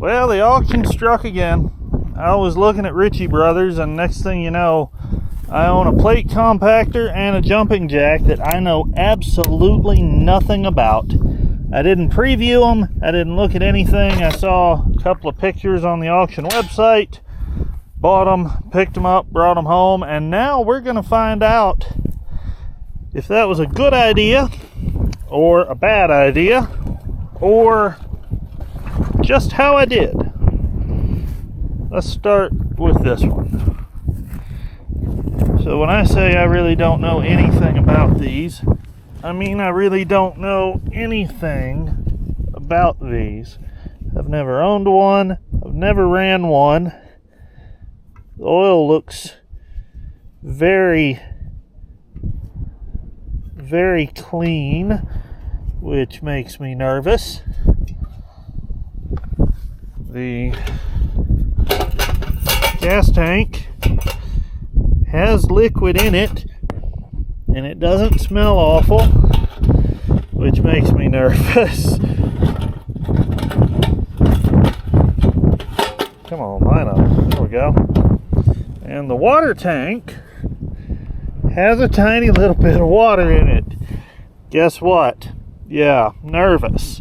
Well, the auction struck again. I was looking at Ritchie Brothers, and next thing you know, I own a plate compactor and a jumping jack that I know absolutely nothing about. I didn't preview them. I didn't look at anything. I saw a couple of pictures on the auction website, bought them, picked them up, brought them home, and now we're going to find out if that was a good idea or a bad idea or just how I did. Let's start with this one. So when I say I really don't know anything about these, I mean I really don't know anything about these. I've never owned one. I've never ran one. The oil looks very, very clean, which makes me nervous. The gas tank has liquid in it, and it doesn't smell awful, which makes me nervous. Come on, line up. There we go. And the water tank has a tiny little bit of water in it. Guess what? Yeah, nervous.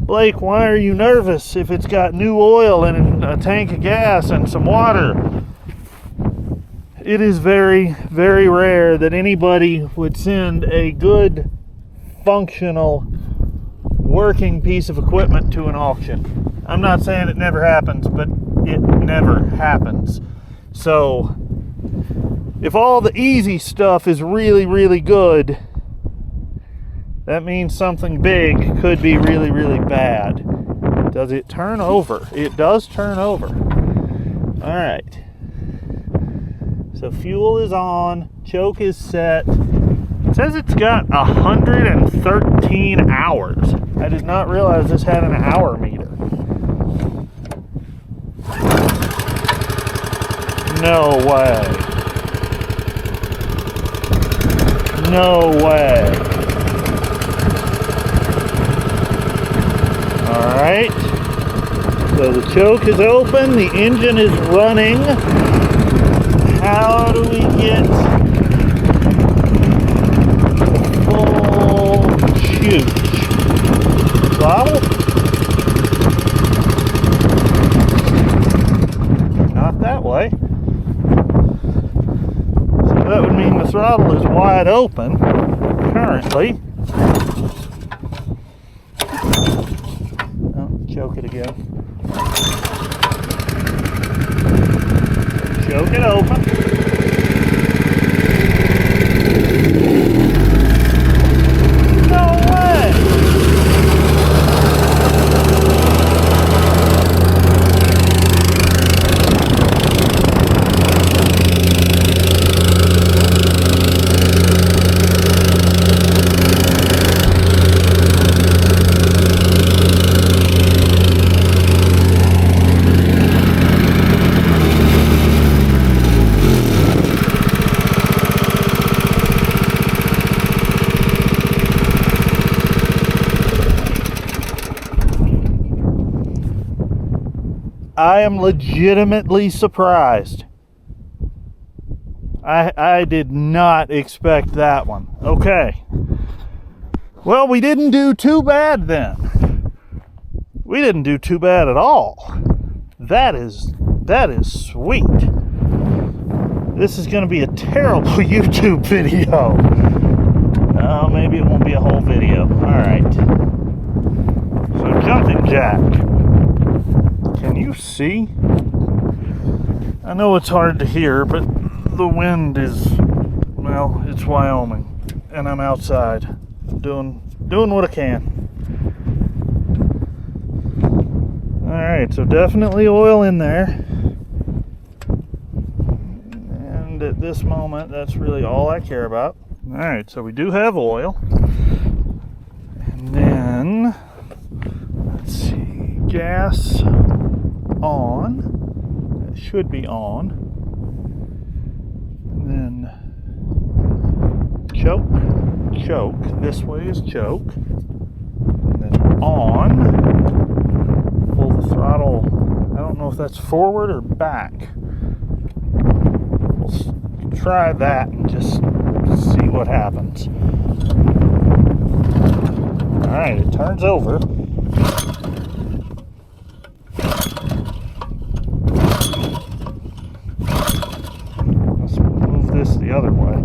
Blake, why are you nervous if it's got new oil and a tank of gas and some water? It is very, very rare that anybody would send a good, functional, working piece of equipment to an auction. I'm not saying it never happens, but it never happens. So, if all the easy stuff is really, really good, that means something big could be really, really bad. Does it turn over? It does turn over. All right. So fuel is on. Choke is set. It says it's got 113 hours. I did not realize this had an hour meter. No way. No way. Alright, so the choke is open, the engine is running. How do we get full shoot? Throttle? Not that way. So that would mean the throttle is wide open currently. Choke it again. Choke it open. No way! I am legitimately surprised. I did not expect that one. Okay. Well, we didn't do too bad then. We didn't do too bad at all. That is sweet. This is going to be a terrible YouTube video. Oh, maybe it won't be a whole video. All right. So jumping jack. Can you see? I know it's hard to hear, but the wind is, well, it's Wyoming, and I'm outside doing what I can. All right, so definitely oil in there, and at this moment, that's really all I care about. All right, so we do have oil, and then let's see, gas on. It should be on. And then choke. This way is choke. And then on. Pull the throttle, I don't know if that's forward or back. We'll try that and just see what happens. Alright, it turns over. Let's move this the other way.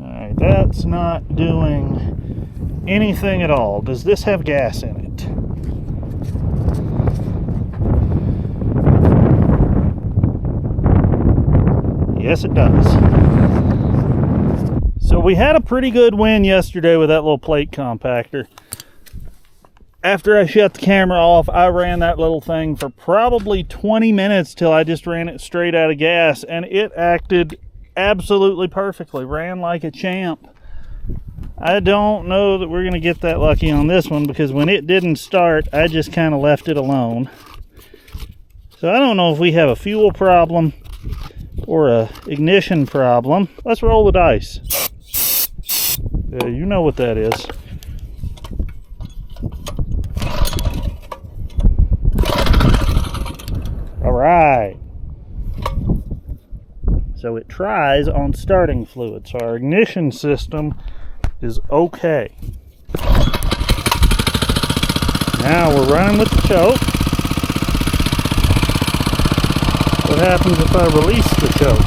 Alright, that's not doing anything at all. Does this have gas in it? Yes, it does. So we had a pretty good win yesterday with that little plate compactor. After I shut the camera off, I ran that little thing for probably 20 minutes till I just ran it straight out of gas, and it acted absolutely perfectly. Ran like a champ. I don't know that we're going to get that lucky on this one, because when it didn't start, I just kind of left it alone. So I don't know if we have a fuel problem or a ignition problem. Let's roll the dice. You know what that is. All right. So it tries on starting fluid. So our ignition system is okay. Now we're running with the choke. What happens if I release the choke?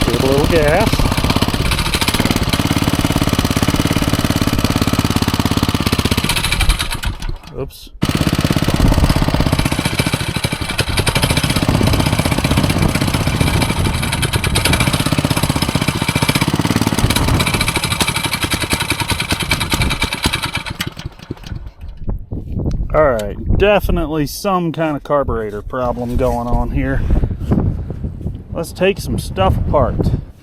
Give it a little gas. Oops. Alright, definitely some kind of carburetor problem going on here. Let's take some stuff apart.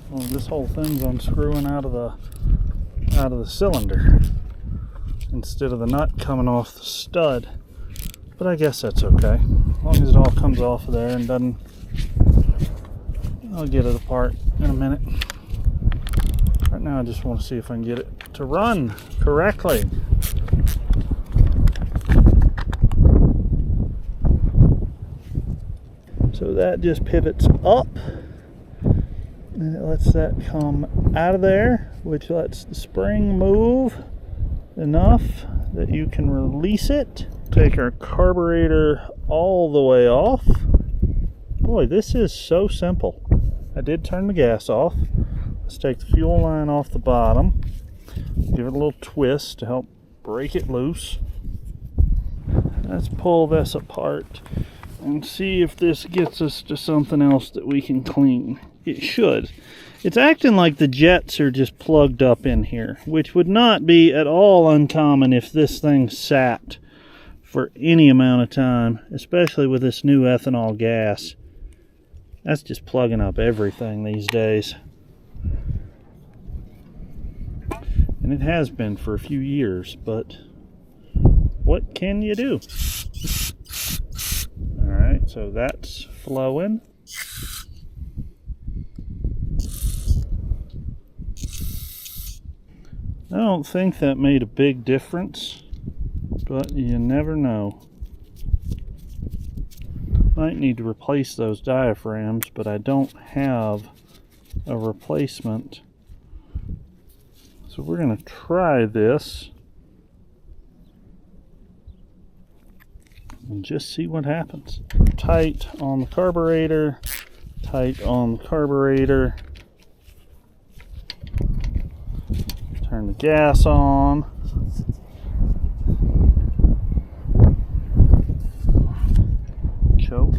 Well, this whole thing's unscrewing out of the cylinder instead of the nut coming off the stud. But I guess that's okay. As long as it all comes off of there and doesn't... I'll get it apart in a minute. Right now I just want to see if I can get it to run correctly. So that just pivots up, and it lets that come out of there, which lets the spring move enough that you can release it. Take our carburetor all the way off. Boy, this is so simple. I did turn the gas off. Let's take the fuel line off the bottom, give it a little twist to help break it loose. Let's pull this apart and see if this gets us to something else that we can clean. It should. It's acting like the jets are just plugged up in here, which would not be at all uncommon if this thing sat for any amount of time, especially with this new ethanol gas. That's just plugging up everything these days. And it has been for a few years, but what can you do? Alright, so that's flowing. I don't think that made a big difference, but you never know. Might need to replace those diaphragms, but I don't have a replacement. So we're going to try this and just see what happens. Tight on the carburetor, tight on the carburetor. Turn the gas on. Choke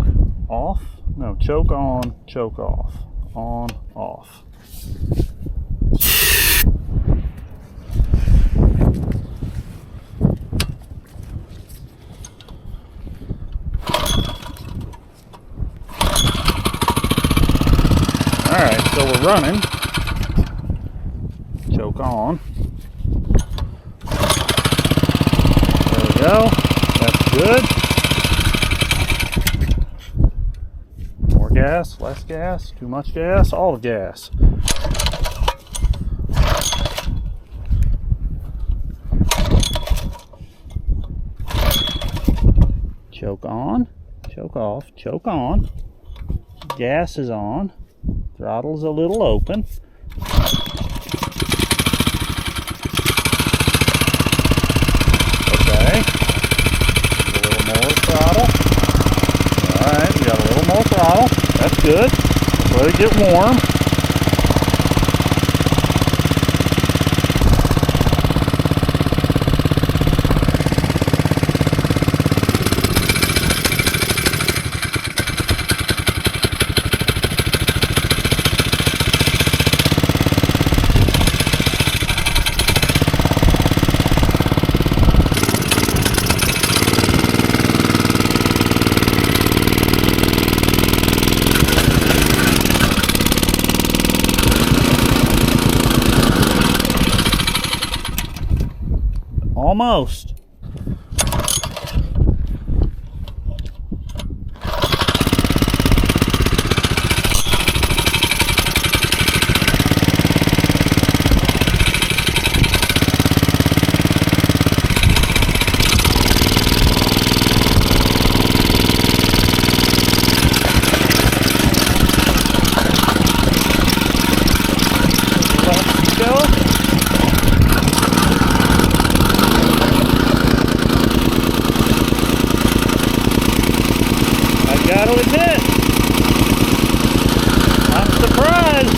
off. No, choke on, choke off. On, off. Alright, so we're running. Choke on. There we go. That's good. gas, less gas, too much gas, all the gas. Choke on, choke off, choke on. Gas is on. Throttle's a little open. Okay. A little more throttle. Alright, we got a little more throttle. That's good. Let it get warm. Almost. Let's go. Gotta admit, I'm surprised.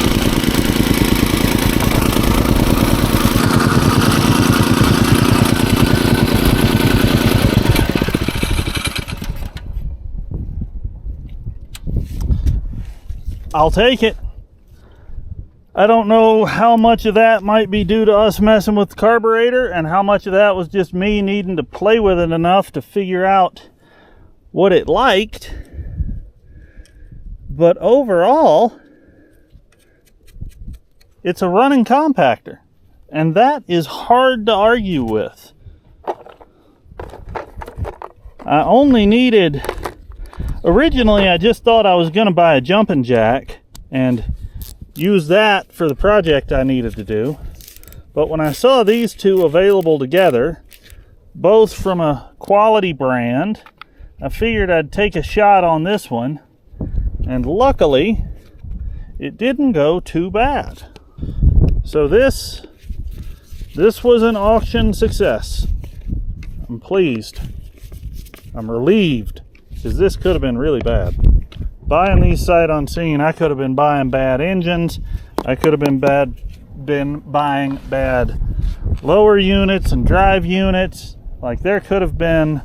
I'll take it. I don't know how much of that might be due to us messing with the carburetor and how much of that was just me needing to play with it enough to figure out what it liked. But overall, it's a running compactor, and that is hard to argue with. I only needed, originally I just thought I was going to buy a jumping jack and use that for the project I needed to do. But when I saw these two available together, both from a quality brand, I figured I'd take a shot on this one. And luckily, it didn't go too bad. So this was an auction success. I'm pleased. I'm relieved, because this could have been really bad. Buying these sight unseen, I could have been buying bad engines. I could have been buying bad lower units and drive units. Like there could have been,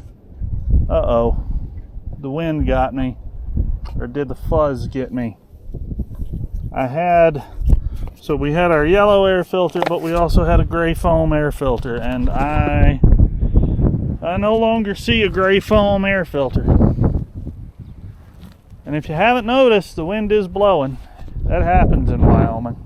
uh-oh, the wind got me. Or did the fuzz get me? So we had our yellow air filter, but we also had a gray foam air filter, and I no longer see a gray foam air filter. And if you haven't noticed, the wind is blowing. That happens in Wyoming.